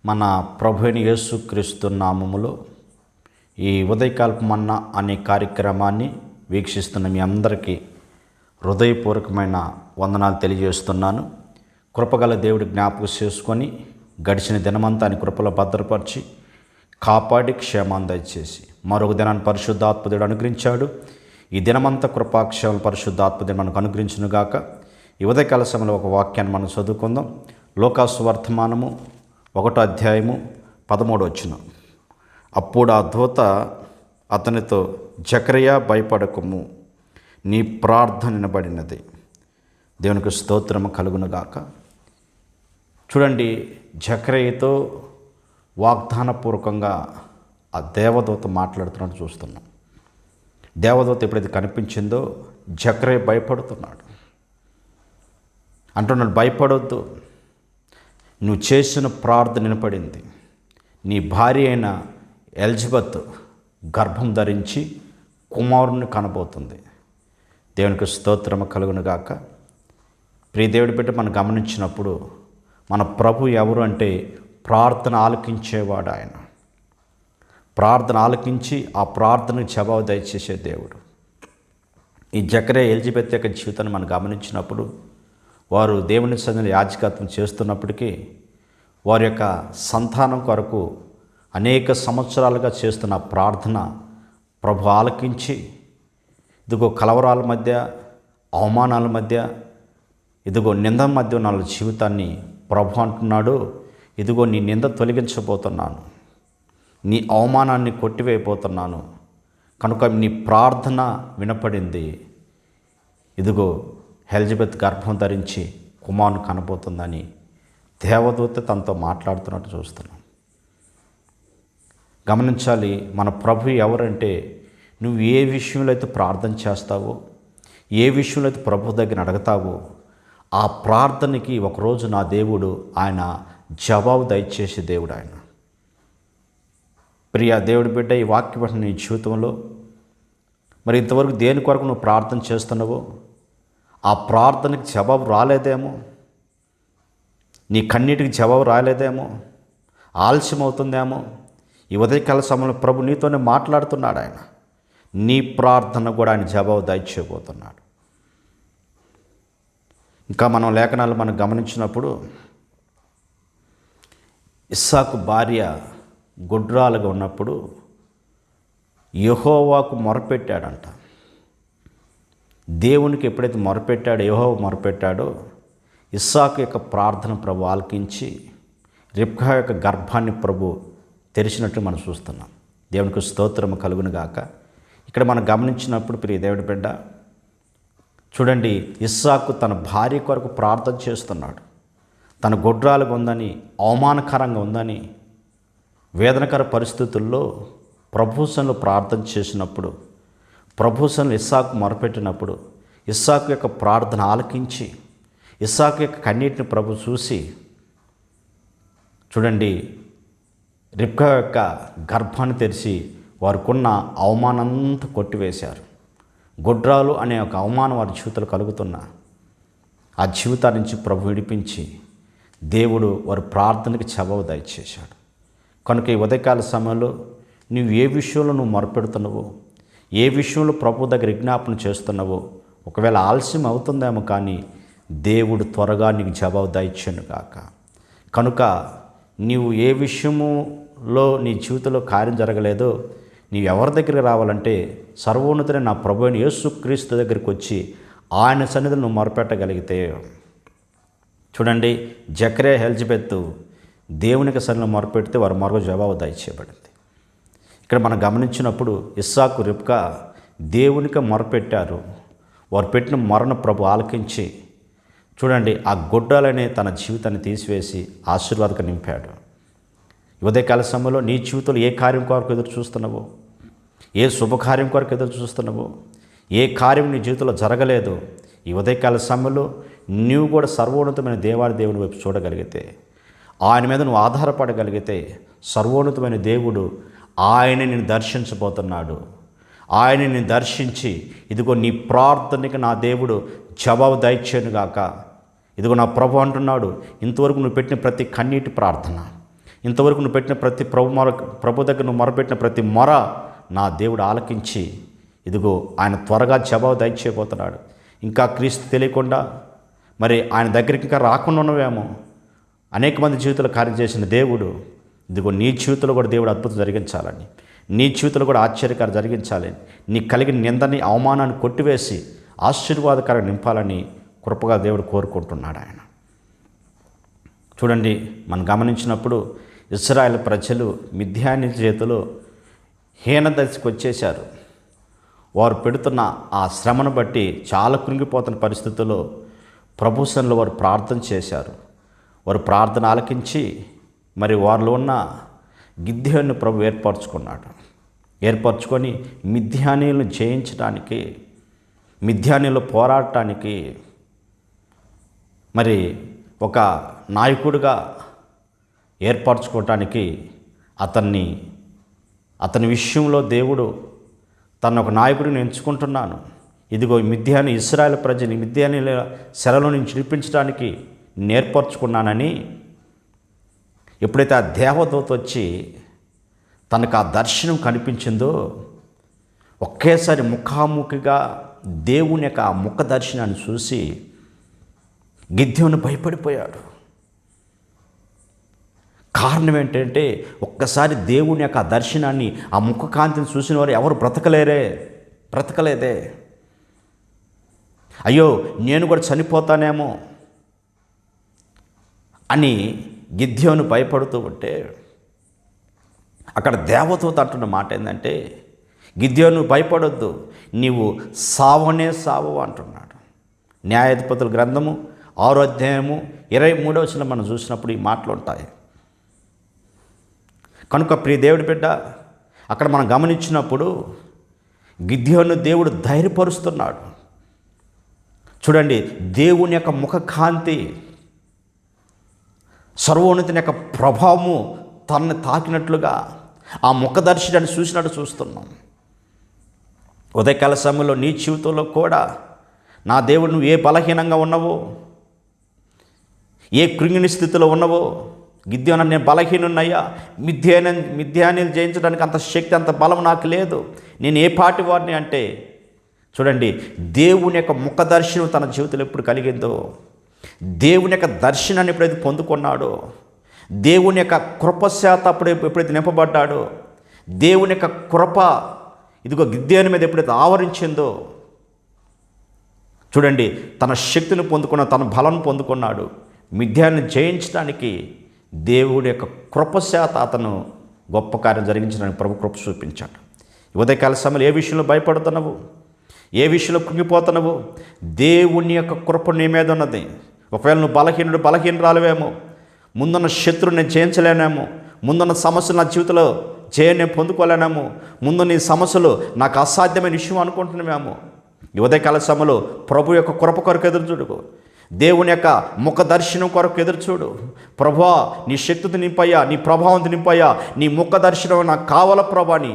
మన ప్రభు అయిన యేసుక్రీస్తు నామములో ఈ ఉదయకాల్పు మన్నా అనే కార్యక్రమాన్ని వీక్షిస్తున్న మీ అందరికీ హృదయపూర్వకమైన వందనాలు తెలియజేస్తున్నాను. కృపగల దేవుడి జ్ఞాపకం చేసుకొని గడిచిన దినమంతా ఆయన కృపలో భద్రపరిచి కాపాడి క్షేమాన్ని దయచేసి మరొక దినాన్ని పరిశుద్ధాత్మదేవుడు అనుగ్రహించాడు. ఈ దినమంతా కృపాక్షేమాలు పరిశుద్ధాత్మదేవుడు మనకు అనుగ్రహించునుగాక. ఈ ఉదయకాల సమయంలో ఒక వాక్యాన్ని మనం చదువుకుందాం. లోకాసు వర్తమానము 1వ అధ్యాయము 13వ వచనం. అప్పుడు ఆ దూత అతనితో, జకరియా భయపడకుము, నీ ప్రార్థన వినబడినది. దేవునికి స్తోత్రము కలుగునుగాక. చూడండి, జకరియతో వాగ్దానపూర్వకంగా ఆ దేవదూత మాట్లాడుతున్నట్టు చూస్తున్నాం. దేవదూత ఎప్పుడైతే కనిపించిందో జకరియా భయపడుతున్నాడు. అంటున్నాడు, భయపడొద్దు, నువ్వు చేసిన ప్రార్థన వినపడింది. నీ భార్య అయిన ఎలిజబెత్ గర్భం ధరించి కుమారుని కనబోతుంది. దేవునికి స్తోత్రము కలుగునుగాక. ప్రియదేవుడి బిడ్డ మనం గమనించినప్పుడు మన ప్రభు ఎవరు అంటే ప్రార్థన ఆలకించేవాడు. ఆయన ప్రార్థన ఆలకించి ఆ ప్రార్థనకు జవాబు దయచేసే దేవుడు. ఈ జకరియా ఎలిజబెత్ యొక్క జీవితాన్ని మనం గమనించినప్పుడు వారు దేవుని సన్నిధిలో యాజకత్వం చేస్తున్నప్పటికీ వారి యొక్క సంతానం కొరకు అనేక సంవత్సరాలుగా చేస్తున్న ప్రార్థన ప్రభు ఆలకించి, ఇదిగో కలవరాల మధ్య, అవమానాల మధ్య, ఇదిగో నింద మధ్య ఉన్న వాళ్ళ జీవితాన్ని ప్రభు అంటున్నాడు, ఇదిగో నీ నింద తొలగించబోతున్నాను, నీ అవమానాన్ని కొట్టివేయబోతున్నాను, కనుక నీ ప్రార్థన వినపడింది. ఇదిగో ఎలిజబెత్ గర్భం ధరించి కుమారుని కనబోతుందని దేవదూత తనతో మాట్లాడుతున్నట్టు చూస్తున్నాం. గమనించాలి, మన ప్రభు ఎవరంటే నువ్వు ఏ విషయంలో అయితే ప్రార్థన చేస్తావో, ఏ విషయంలో అయితే ప్రభు దగ్గర అడుగుతావో, ఆ ప్రార్థనకి ఒకరోజు నా దేవుడు ఆయన జవాబు దయచేసే దేవుడు ఆయన. ప్రియ దేవుడి బిడ్డ, ఈ వాక్యం నీ జీవితంలో మరి ఇంతవరకు దేని కొరకు నువ్వు ప్రార్థన చేస్తున్నావో ఆ ప్రార్థనకి జవాబు రాలేదేమో, నీ కన్నీటికి జవాబు రాలేదేమో, ఆలస్యం అవుతుందేమో. ఈ ఉదయకాల సమయంలో ప్రభు నీతోనే మాట్లాడుతున్నాడు. ఆయన నీ ప్రార్థన కూడా ఆయన జవాబు దయచేయబోతున్నాడు. ఇంకా మనం లేఖనాలు మనం గమనించినప్పుడు ఇస్సాకు భార్య గొడ్రాలుగా ఉన్నప్పుడు యెహోవాకు మొరపెట్టాడంట. దేవునికి ఎప్పుడైతే మొరపెట్టాడో, యెహోవా మొరపెట్టాడో, ఇస్సాకు యొక్క ప్రార్థన ప్రభు ఆలకించి రిబ్కా యొక్క గర్భాన్ని ప్రభు తెరిచినట్టు మనం చూస్తున్నాం. దేవునికి స్తోత్రము కలుగునుగాక. ఇక్కడ మనం గమనించినప్పుడు ప్రియ దేవుడి బిడ్డ, చూడండి, ఇస్సాకు తన భార్య కొరకు ప్రార్థన చేస్తున్నాడు. తన గొడ్రాలుగా ఉందని, అవమానకరంగా ఉందని, వేదనకర పరిస్థితుల్లో ప్రభుసంలో ప్రార్థన చేసినప్పుడు, ప్రభుసంలో ఇస్సాకు మొరపెట్టినప్పుడు ఇస్సాకు యొక్క ప్రార్థన ఆలకించి ఇస్సాకు యొక్క కన్నీటిని ప్రభు చూసి, చూడండి, రిబ్కా యొక్క గర్భాన్ని తెరిచి వారికున్న అవమానంతా కొట్టివేశారు. గొడ్రాలు అనే ఒక అవమానం వారి జీవితంలో కలుగుతున్న ఆ జీవితాల నుంచి ప్రభు విడిపించి దేవుడు వారి ప్రార్థనకి జవాబు దయచేశాడు. కనుక ఈ ఉదయకాల సమయంలో నువ్వు ఏ విషయంలో నువ్వు మొరపెడుతున్నావో, ఏ విషయంలో ప్రభు దగ్గర విజ్ఞాపన చేస్తున్నావో, ఒకవేళ ఆలస్యం అవుతుందేమో కానీ దేవుడు త్వరగా నీకు జవాబు దయచేయను గాక. కనుక నీవు ఏ విషయములో నీ జీవితంలో కార్యం జరగలేదో నీవు ఎవరి దగ్గరికి రావాలంటే సర్వోన్నతుడైన నా ప్రభు అయిన యేసుక్రీస్తు దగ్గరికి వచ్చి ఆయన సన్నిధిలో నువ్వు మొరపెట్టగలిగితే, చూడండి, జకరియా ఎలిజబెత్ దేవునికి సన్నిధిలో మొరపెడితే వారు మరొక జవాబు దయచేయబడింది. ఇక్కడ మనం గమనించినప్పుడు ఇస్సాకు రిబ్కా దేవునికి మొరపెట్టారు. వారు పెట్టిన మొరను ప్రభు ఆలకించి, చూడండి, ఆ గొడ్డలనే తన జీవితాన్ని తీసివేసి ఆశీర్వాదక నింపాడు. ఉదయకాల సమయంలో నీ జీవితంలో ఏ కార్యం కొరకు ఎదురు చూస్తున్నావో, ఏ శుభకార్యం కొరకు ఎదురు చూస్తున్నావో, ఏ కార్యం నీ జీవితంలో జరగలేదు, ఈ ఉదయకాల సమయంలో నీవు కూడా సర్వోన్నతమైన దేవుని వైపు చూడగలిగితే, ఆయన మీద నువ్వు ఆధారపడగలిగితే, సర్వోన్నతమైన దేవుడు ఆయన నిన్ను దర్శించబోతున్నాడు. ఆయన నిన్ను దర్శించి, ఇదిగో నీ ప్రార్థనకి నా దేవుడు జవాబు దయచేయనుగాక. ఇదిగో నా ప్రభు అంటున్నాడు, ఇంతవరకు నువ్వు పెట్టిన ప్రతి కన్నీటి ప్రార్థన, ఇంతవరకు నువ్వు పెట్టిన ప్రతి ప్రభు దగ్గర నువ్వు మొరపెట్టిన ప్రతి మొర నా దేవుడు ఆలకించి ఇదిగో ఆయన త్వరగా జవాబు దయచేయబోతున్నాడు. ఇంకా క్రీస్తు తెలియకుండా మరి ఆయన దగ్గరికి ఇంకా రాకుండా ఉన్నవేమో. అనేక మంది జీవితంలో కార్యం చేసిన దేవుడు ఇదిగో నీ జీవితంలో కూడా దేవుడు అద్భుతం జరిగించాలని, నీ జీవితంలో కూడా ఆశ్చర్యకారం జరిగించాలని, నీ కలిగిన నిందని అవమానాన్ని కొట్టివేసి ఆశీర్వాదకరం నింపాలని కృపగా దేవుడు కోరుకుంటున్నాడు ఆయన. చూడండి, మనం గమనించినప్పుడు ఇశ్రాయేల్ ప్రజలు మిద్యానీ చేతిలో హీన దశకు వచ్చేశారు. వారు పెడుతున్న ఆ శ్రమను బట్టి చాలా కృంగిపోతున్న పరిస్థితుల్లో ప్రభు సన్నిధిలో వారు ప్రార్థన చేశారు. వారు ప్రార్థన ఆలకించి మరి వారిలో ఉన్న గిద్యోనుని ప్రభు ఏర్పరచుకొని మిద్యానీయులను జయించడానికి, మిద్యానీయులు పోరాడటానికి మరి ఒక నాయకుడిగా ఏర్పరచుకోవటానికి అతని విషయంలో దేవుడు తను ఒక నాయకుడిని ఎంచుకుంటున్నాను, ఇదిగో ఇశ్రాయేల్ ప్రజని మిద్యానీయుల శరలో నుంచి విడిపించడానికి నేర్పరచుకున్నానని ఎప్పుడైతే ఆ దేవదూత వచ్చి తనకు ఆ దర్శనం కనిపించిందో ఒకేసారి ముఖాముఖిగా దేవుని యొక్క ఆ ముఖ దర్శనాన్ని చూసి గిద్యోను భయపడిపోయాడు. కారణం ఏంటంటే ఒక్కసారి దేవుని యొక్క దర్శనాన్ని, ఆ ముఖ కాంతిని చూసిన వారు ఎవరు బ్రతకలేదే. అయ్యో నేను కూడా చనిపోతానేమో అని గిద్యోను భయపడుతూ ఉంటే అక్కడ దేవదూత అంటున్న మాట ఏంటంటే, గిద్యోను భయపడొద్దు, నీవు సావనే సావు అంటున్నాడు. న్యాయాధిపతుల గ్రంథము 6వ అధ్యాయము 23వ వచనం మనం చూసినప్పుడు ఈ మాటలు ఉంటాయి. కనుక ప్రియ దేవుడి బిడ్డ, అక్కడ మనం గమనించినప్పుడు గిద్యోను దేవుడు ధైర్యపరుస్తున్నాడు. చూడండి, దేవుని యొక్క ముఖకాంతి, సర్వోన్నతుని యొక్క ప్రభావము తనని తాకినట్లుగా ఆ ముఖదర్శనాన్ని చూసినట్టు చూస్తున్నాం. ఉదయకాల సమయంలో నీ జీవితంలో కూడా నా దేవుడు నువ్వు ఏ బలహీనంగా ఉన్నావో, ఏ కృంగిని స్థితిలో ఉన్నావో, గిద్యోను నేను బలహీనున్నయ్యా, మిద్యానీయులు జయించడానికి అంత శక్తి అంత బలం నాకు లేదు, నేను ఏ పాటి వాడిని అంటే, చూడండి దేవుని యొక్క ముఖ దర్శనం తన జీవితంలో ఎప్పుడు కలిగిందో, దేవుని యొక్క దర్శనాన్ని ఎప్పుడైతే పొందుకున్నాడో, దేవుని యొక్క కృపశాత ఎప్పుడైతే నింపబడ్డాడో, దేవుని యొక్క కృప ఇదిగో గిద్యోను మీద ఎప్పుడైతే ఆవరించిందో, చూడండి తన శక్తిని పొందుకున్నాడు, తన బలం పొందుకున్నాడు. మిద్యాన్ని జయించడానికి దేవుడి యొక్క కృపశాత అతను గొప్ప కార్యం జరిగించడానికి ప్రభు కృప చూపించాడు. ఉదయకాల సమయంలో ఏ విషయంలో భయపడుతున్నావు, ఏ విషయంలో కృంగిపోతున్నావు, దేవుని యొక్క కృప నీ మీద ఉన్నది. ఒకవేళ నువ్వు బలహీనరాలువేమో, ముందున్న శత్రువుని నేను జయించలేనేమో, ముందున్న సమస్యలు నా జీవితంలో నేను పొందుకోలేనేమో, ముందు నీ సమస్యలు నాకు అసాధ్యమైన విషయం అనుకుంటున్నామేమో, ఈ ఉదయకాల సమయంలో ప్రభు యొక్క కృప కొరకు ఎదురుచూడు, దేవుని యొక్క ముఖ దర్శనం కొరకు ఎదురుచూడు. ప్రభువా నీ శక్తితో నింపయ్యా, నీ ప్రభావంతో నింపయ్యా, నీ ముఖ దర్శనం నాకు కావాల ప్రభా అని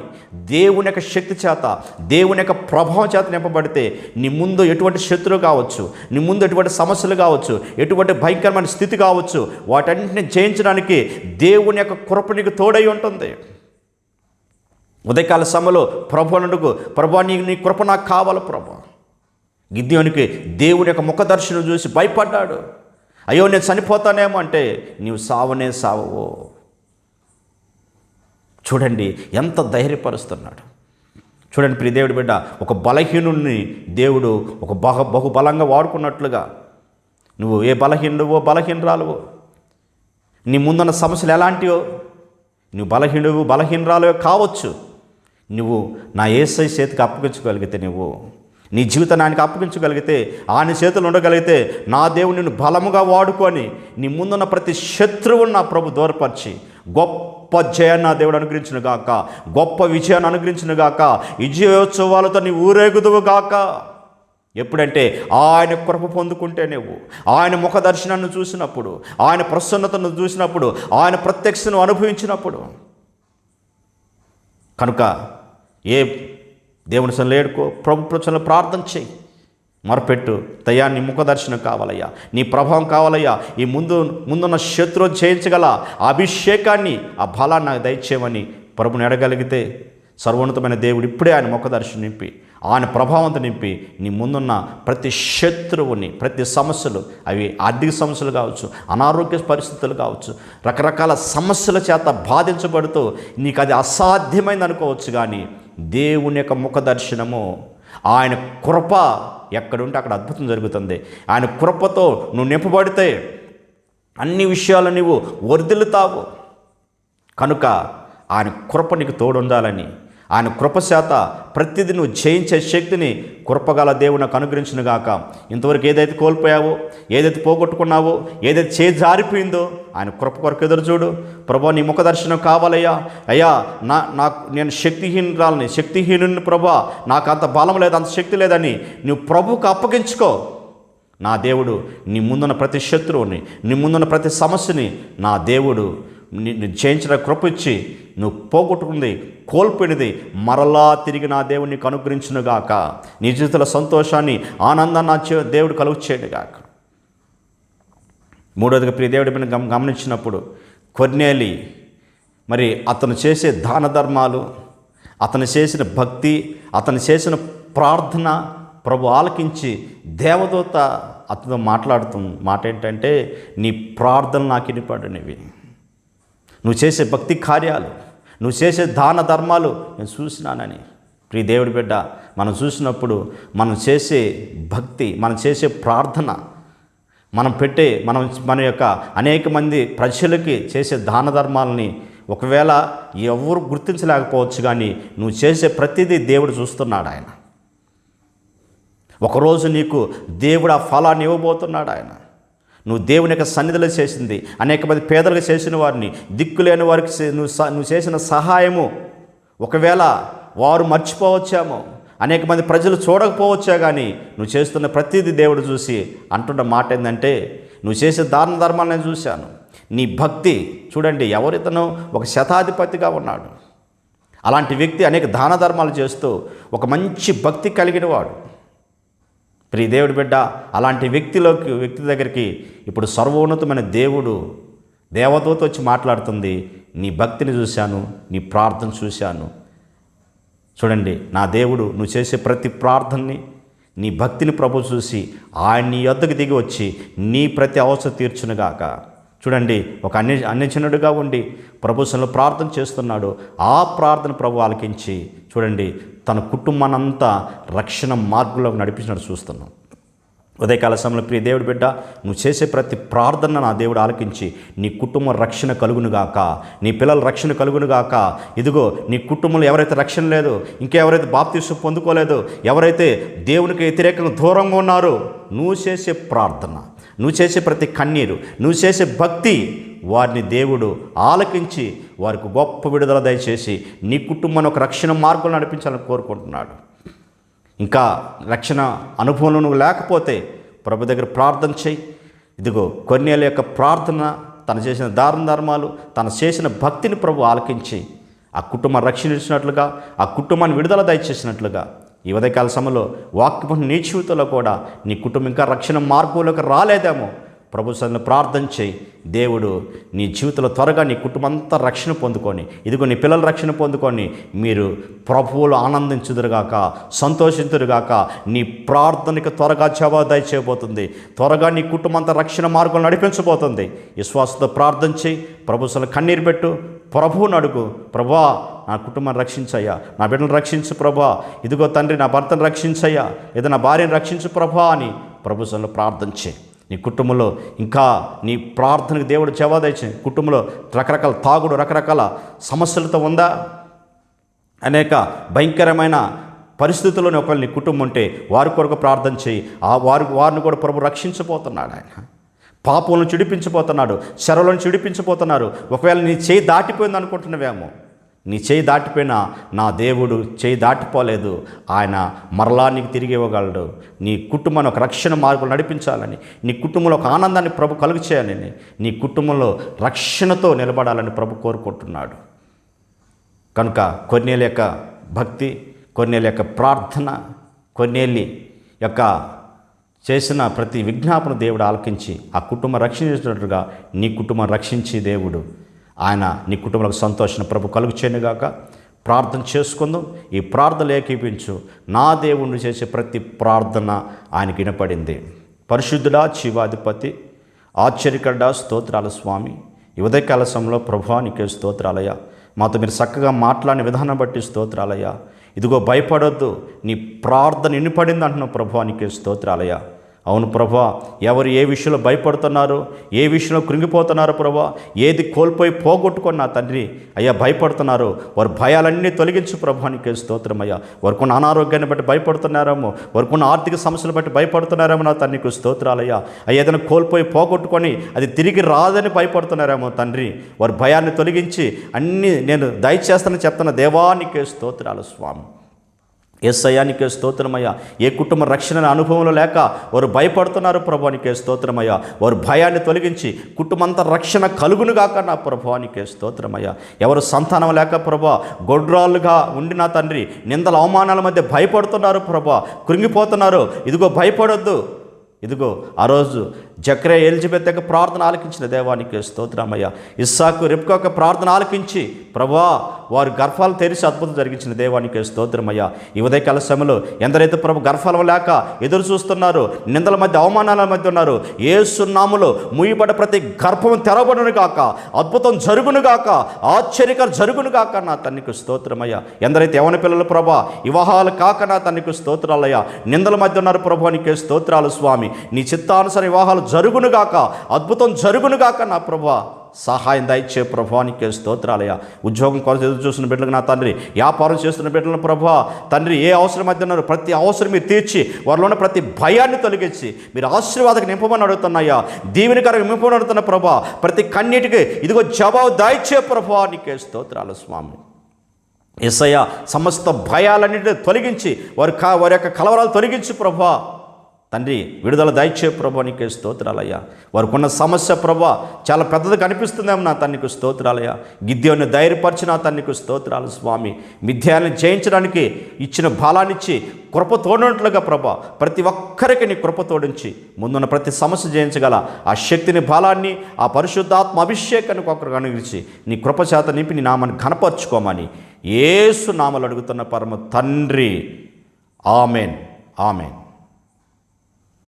దేవుని యొక్క శక్తి చేత, దేవుని యొక్క ప్రభావం చేత నింపబడితే నీ ముందు ఎటువంటి శత్రువు కావచ్చు, నీ ముందు ఎటువంటి సమస్యలు కావచ్చు, ఎటువంటి భయంకరమైన స్థితి కావచ్చు, వాటన్నింటిని జయించడానికి దేవుని యొక్క కృప నీకు తోడై ఉంటుంది. ఉదయకాల సమయంలో ప్రభు అన్నకు ప్రభా నీ కృప నాకు కావాలి ప్రభా. గిద్యోనికి దేవుని యొక్క ముఖ దర్శనం చూసి భయపడ్డాడు. అయ్యో నేను చనిపోతానేమో అంటే, నీవు సావనే సావో. చూడండి ఎంత ధైర్యపరుస్తున్నాడు. చూడండి ప్రియ దేవుడి బిడ్డ, ఒక బలహీనుడిని దేవుడు ఒక బహుబలంగా వాడుకున్నట్లుగా, నువ్వు ఏ బలహీనుడువో బలహీనరాలువో, నీ ముందున్న సమస్యలు ఎలాంటివో, నువ్వు బలహీనరాలువో కావచ్చు, నువ్వు నా యేసయ్య చేతికి అప్పగించగలిగితే, నువ్వు నీ జీవితాన్ని ఆయనకి అప్పగించగలిగితే, ఆయన చేతులు ఉండగలిగితే, నా దేవుడు నిన్ను బలముగా వాడుకొని నీ ముందున్న ప్రతి శత్రువును నా ప్రభు దూరపరిచి గొప్ప జయాన్ని నా దేవుడు అనుగ్రహించును గాక, గొప్ప విజయాన్ని అనుగ్రహించును గాక, విజయోత్సవాలతో నీ ఊరేగుదువు గాక. ఎప్పుడంటే ఆయన కృప పొందుకుంటే, నువ్వు ఆయన ముఖ దర్శనాన్ని చూసినప్పుడు, ఆయన ప్రసన్నతను చూసినప్పుడు, ఆయన ప్రత్యక్షను అనుభవించినప్పుడు. కనుక ఏ దేవుని సన్నిధిలో ఏడుకో, ప్రభు ప్రసన్నలో ప్రార్థన చేయి. మొరపెట్టు. దయ్యా నీ ముఖదర్శనం కావాలయ్యా, నీ ప్రభావం కావాలయ్యా, ఈ ముందున్న శత్రువు జయించగల అభిషేకాన్ని, ఆ బలాన్ని నాకు దయచేయమని ప్రభుని అడగలిగితే సర్వోన్నతమైన దేవుడు ఇప్పుడే ఆయన ముఖదర్శనం నింపి, ఆయన ప్రభావంతో నింపి నీ ముందున్న ప్రతి శత్రువుని, ప్రతి సమస్యలు, అవి ఆర్థిక సమస్యలు కావచ్చు, అనారోగ్య పరిస్థితులు కావచ్చు, రకరకాల సమస్యల చేత బాధించబడుతూ నీకు అది అసాధ్యమైంది అనుకోవచ్చు, కానీ దేవుని యొక్క ముఖదర్శనము, ఆయన కృప ఎక్కడుంటే అక్కడ అద్భుతం జరుగుతుంది. ఆయన కృపతో నువ్వు నింపబడితే అన్ని విషయాలు నువ్వు వర్ధిల్లుతావు. కనుక ఆయన కృప నీకు తోడుండాలని, ఆయన కృప చేత ప్రతిదీ నువ్వు జయించే శక్తిని కృపగల దేవుడు నాకు అనుగ్రహించును గాక. ఇంతవరకు ఏదైతే కోల్పోయావో, ఏదైతే పోగొట్టుకున్నావో, ఏదైతే చేయి జారిపోయిందో ఆయన కృప కొరకు ఎదురు చూడు. ప్రభా నీ ముఖ దర్శనం కావాలయ్యా, అయ్యా నాకు నేను శక్తిహీనుని ప్రభా, నాకు అంత బలం లేదు, అంత శక్తి లేదని నువ్వు ప్రభువుకు అప్పగించుకో. నా దేవుడు నీ ముందున్న ప్రతి శత్రువుని, నీ ముందున్న ప్రతి సమస్యని నా దేవుడు జయించిన కృప ఇచ్చి నువ్వు పోగొట్టుకుంది, కోల్పోయినది మరలా తిరిగి నా దేవుడు నీకు అనుగ్రహించునుగాక. నీ జీవితంలో సంతోషాన్ని, ఆనందాన్ని నా దేవుడు కలుగు చేయడుగాక. మూడవదిగా ప్రియ దేవుడి గమనించినప్పుడు కొర్నేలి మరి అతను చేసే దాన ధర్మాలు, అతను చేసిన భక్తి, అతను చేసిన ప్రార్థన ప్రభు ఆలకించి దేవదూత అతనితో మాట ఏంటంటే, నీ ప్రార్థనలు నాకు వినపడినవి, నువ్వు చేసే భక్తి కార్యాలు, నువ్వు చేసే దాన ధర్మాలు నేను చూసినానని. ప్రియ దేవుడి బిడ్డ, మనం చూసినప్పుడు మనం చేసే భక్తి, మనం చేసే ప్రార్థన, మన యొక్క అనేక మంది ప్రజలకి చేసే దాన ధర్మాలని ఒకవేళ ఎవరు గుర్తించలేకపోవచ్చు, కానీ నువ్వు చేసే ప్రతిదీ దేవుడు చూస్తున్నాడు. ఆయన ఒకరోజు నీకు దేవుడు ఆ ఫలాన్ని ఇవ్వబోతున్నాడు. ఆయన నువ్వు దేవుని యొక్క సన్నిధిలో చేసింది, అనేక మంది పేదలకు చేసిన వారిని, దిక్కులేని వారికి నువ్వు చేసిన సహాయము ఒకవేళ వారు మర్చిపోవచ్చామో, అనేక మంది ప్రజలు చూడకపోవచ్చా, కానీ నువ్వు చేస్తున్న ప్రతిదీ దేవుడు చూసి అంటున్న మాట ఏంటంటే, నువ్వు చేసే దాన ధర్మాలు నేను చూశాను. నీ భక్తి చూడండి, ఎవరితనో ఒక శతాధిపతిగా ఉన్నాడు, అలాంటి వ్యక్తి అనేక దాన ధర్మాలు చేస్తూ ఒక మంచి భక్తి కలిగిన వాడు. ప్రియ దేవుడి బిడ్డ, అలాంటి వ్యక్తి దగ్గరికి ఇప్పుడు సర్వోన్నతమైన దేవదూత వచ్చి మాట్లాడుతుంది, నీ భక్తిని చూశాను, నీ ప్రార్థన చూశాను. చూడండి, నా దేవుడు నువ్వు చేసే ప్రతి ప్రార్థనని, నీ భక్తిని ప్రభు చూసి ఆయన నీ యొద్దకు దిగి వచ్చి నీ ప్రతి అవసరం తీర్చునుగాక. చూడండి, ఒక అన్యజనుడిగా ఉండి ప్రభు సన్నిధిలో ప్రార్థన చేస్తున్నాడు. ఆ ప్రార్థన ప్రభు ఆలకించి చూడండి తన కుటుంబానంతా రక్షణ మార్గంలోకి నడిపించినట్టు చూస్తున్నాం. ఉదయకాల సమయంలో ప్రియ దేవుడి బిడ్డ, నువ్వు చేసే ప్రతి ప్రార్థన నా దేవుడు ఆలకించి నీ కుటుంబం రక్షణ కలుగునుగాక, నీ పిల్లల రక్షణ కలుగునుగాక. ఇదిగో నీ కుటుంబంలో ఎవరైతే రక్షణ లేదు, ఇంకెవరైతే బాప్తిస్మం పొందుకోలేదు, ఎవరైతే దేవునికి వ్యతిరేకంగా దూరంగా ఉన్నారో, నువ్వు చేసే ప్రార్థన, నువ్వు చేసే ప్రతి కన్నీరు, నువ్వు చేసే భక్తి వారిని దేవుడు ఆలకించి వారికి గొప్ప విడుదల దయచేసి నీ కుటుంబాన్ని ఒక రక్షణ మార్గంలో నడిపించాలని కోరుకుంటున్నాడు. ఇంకా రక్షణ అనుభవంలో నువ్వు లేకపోతే ప్రభు దగ్గర ప్రార్థన చేయి. ఇదిగో కొర్నేలి యొక్క ప్రార్థన, తను చేసిన దాన ధర్మాలు, తను చేసిన భక్తిని ప్రభు ఆలకించి ఆ కుటుంబాన్ని రక్షణ ఇచ్చినట్లుగా, ఆ కుటుంబాన్ని విడుదల దయచేసినట్లుగా ఈ ఉదయకాల సమయంలో వాక్యపు నీ జీవితంలో కూడా నీ కుటుంబం ఇంకా రక్షణ మార్గంలోకి రాలేదేమో, ప్రభు సన్నిధిలో ప్రార్థన చేయి. దేవుడు నీ జీవితంలో త్వరగా నీ కుటుంబం అంతా రక్షణ పొందుకొని, ఇదిగో నీ పిల్లల రక్షణ పొందుకొని మీరు ప్రభువులు ఆనందించుదురుగాక, సంతోషించుదురుగాక. నీ ప్రార్థనకి త్వరగా జవాబు దయచేయబోతుంది. త్వరగా నీ కుటుంబం అంతా రక్షణ మార్గంలో నడిపించబోతుంది. విశ్వాసంతో ప్రార్థన చేయి. ప్రభు సన్నిధిలో కన్నీరు పెట్టు, ప్రభువుని అడుగు. ప్రభా, నా కుటుంబాన్ని రక్షించయ్యా, నా బిడ్డను రక్షించు ప్రభా, ఇదిగో తండ్రి నా భర్తను రక్షించయ్యా, లేదా నా భార్యను రక్షించు ప్రభా అని ప్రభు సన్నిధిలో ప్రార్థన చేయి. నీ కుటుంబంలో ఇంకా నీ ప్రార్థనకు దేవుడు జవాబు దయచేయి. కుటుంబంలో రకరకాల తాగుడు, రకరకాల సమస్యలతో ఉందా, అనేక భయంకరమైన పరిస్థితుల్లోనే ఒకవేళ నీ కుటుంబం ఉంటే వారి కొరకు ప్రార్థన చేయి. వారిని కూడా ప్రభు రక్షించబోతున్నాడు. ఆయన పాపలను చిడిపించబోతున్నాడు, శరలను చిడిపించబోతున్నారు. ఒకవేళ నీ చేయి దాటిపోయింది అనుకుంటున్నావేమో, నీ చేయి దాటిపోయినా నా దేవుడు చేయి దాటిపోలేదు. ఆయన మరలా నీకు తిరిగి ఇవ్వగలడు. నీ కుటుంబాన్ని ఒక రక్షణ మార్గంలో నడిపించాలని, నీ కుటుంబంలో ఒక ఆనందాన్ని ప్రభు కలుగు చేయాలని, నీ కుటుంబంలో రక్షణతో నిలబడాలని ప్రభు కోరుకుంటున్నాడు. కనుక కొర్నేలి యొక్క భక్తి, కొర్నేలి యొక్క ప్రార్థన, కొర్నేలి యొక్క చేసిన ప్రతి విజ్ఞాపన దేవుడు ఆలకించి ఆ కుటుంబం రక్షించినట్లుగా నీ కుటుంబం రక్షించి దేవుడు ఆయన నీ కుటుంబాలకు సంతోషణ ప్రభు కలుగు చేయనుగాక. ప్రార్థన చేసుకుందాం. ఈ ప్రార్థన ఏకీపించు. నా దేవుణ్ణి చేసే ప్రతి ప్రార్థన ఆయనకి వినపడింది. పరిశుద్ధుడా, జీవాధిపతి, ఆశ్చర్యకరుడా, స్తోత్రాల స్వామి. ఈ ఉదయకాల సమయంలో ప్రభువా నీకే స్తోత్రాలయ్యా. మాతో మీరు చక్కగా మాట్లాడిన విధానం బట్టి స్తోత్రాలయ్యా. ఇదిగో భయపడొద్దు, నీ ప్రార్థన వినపడింది అంటున్నావు ప్రభువా నీకే స్తోత్రాలయ్యా. అవును ప్రభువా, ఎవరు ఏ విషయంలో భయపడుతున్నారో, ఏ విషయంలో కృంగిపోతున్నారో ప్రభువా, ఏది కోల్పోయి పోగొట్టుకొని నా తండ్రి అయ్యా భయపడుతున్నారో వారి భయాలన్నీ తొలగించు ప్రభువా నీకే స్తోత్రమయ్యా. వారికున్న అనారోగ్యాన్ని బట్టి భయపడుతున్నారేమో, వారికున్న ఆర్థిక సమస్యలు బట్టి భయపడుతున్నారేమో నా తండ్రి నీకు స్తోత్రాలయ్యా. అయ్యా ఏదైనా కోల్పోయి పోగొట్టుకొని అది తిరిగి రాదని భయపడుతున్నారేమో తండ్రి, వారి భయాన్ని తొలగించి అన్నీ నేను దయచేస్తానని చెప్తున్న దేవా నీకే స్తోత్రాలు స్వామి. యేసయ్యా నీకే స్తోత్రమయ్యా. ఏ కుటుంబ రక్షణ అనుభవంలో లేక వారు భయపడుతున్నారు ప్రభువా నీకే స్తోత్రమయ్యా. వారు భయాన్ని తొలగించి కుటుంబంతా రక్షణ కలుగునుగాక నా ప్రభువా నీకే స్తోత్రమయ్యా. ఎవరు సంతానం లేక ప్రభువా గొడ్రాళ్ళుగా ఉండి నా తండ్రి నిందల అవమానాల మధ్య భయపడుతున్నారు ప్రభువా, కృంగిపోతున్నారు. ఇదిగో భయపడొద్దు. ఇదిగో ఆ రోజు జకర్యా ఎలిజబెత్ యొక్క ప్రార్థన ఆలకించిన దేవానికి స్తోత్రమయ్యా. ఇస్సాకు రెబ్కా యొక్క ప్రార్థన ఆలకించి ప్రభువా వారు గర్భాలు తెరిచి అద్భుతం జరిగించిన దేవానికి స్తోత్రమయ్యా. ఈ ఉదయకాల సమయంలో ఎందరైతే ప్రభు గర్భాలు లేక ఎదురు చూస్తున్నారో, నిందల మధ్య అవమానాల మధ్య ఉన్నారు, యేసు నామములో ముయ్యబడ్డ ప్రతి గర్భం తెరవబడును గాక, అద్భుతం జరుగును గాక, ఆశ్చర్యకర జరుగును గాక నా తండ్రికి స్తోత్రమయ్యా. ఎందరైతే యవన పిల్లలు ప్రభా వివాహాలు కాక నా తండ్రికి స్తోత్రాలయ్యా, నిందల మధ్య ఉన్నారు ప్రభువానికి స్తోత్రాలు స్వామి. నీ చిత్తానుసార వివాహాలు జరుగునుగాక, అద్భుతం జరుగునుగాక నా ప్రభువా. సహాయం దయచే ప్రభువానికి స్తోత్రాలయ్యా. ఉద్యోగం కొరకు ఎదురు చూస్తున్న బిడ్డలకు నా తండ్రి, వ్యాపారం చేస్తున్న బిడ్డలను ప్రభువా తండ్రి ఏ అవసరం మధ్య ఉన్నారు ప్రతి అవసరం మీరు తీర్చి వారిలో ఉన్న ప్రతి భయాన్ని తొలగించి మీరు ఆశీర్వాదకు నింపమని అడుగుతున్నాయా, దీవెనకరంగా నింపమని అడుగుతున్న ప్రభా. ప్రతి కన్నీటికి ఇదిగో జవాబు దయచే ప్రభువానికి స్తోత్రాలు స్వామి. యేసయ్యా సమస్త భయాలన్నింటినీ తొలగించి వారి యొక్క కలవరాలు తొలగించి ప్రభువా తండ్రి విడుదల దయచే ప్రభా నీకే స్తోత్రాలయ్యా. వారికి ఉన్న సమస్య ప్రభా చాలా పెద్దది కనిపిస్తుందేమో నా తండ్రికి స్తోత్రాలయ్యా. గిద్యోని ధైర్యపరిచి నా తండ్రికి స్తోత్రాలు స్వామి. మిథ్యాన్ని జయించడానికి ఇచ్చిన బలాన్నిచ్చి కృప తోడినట్లుగా ప్రభా ప్రతి ఒక్కరికి నీ కృప తోడించి ముందున్న ప్రతి సమస్య జయించగల ఆ శక్తిని బలాన్ని ఆ పరిశుద్ధాత్మ అభిషేకానికి ఒకరికి అనుగ్రహించి నీ కృప చేత నింపి నీ నామాన్ని ఘనపరచుకోమని యేసు నామములో అడుగుతున్న పరమ తండ్రి. Amen, amen.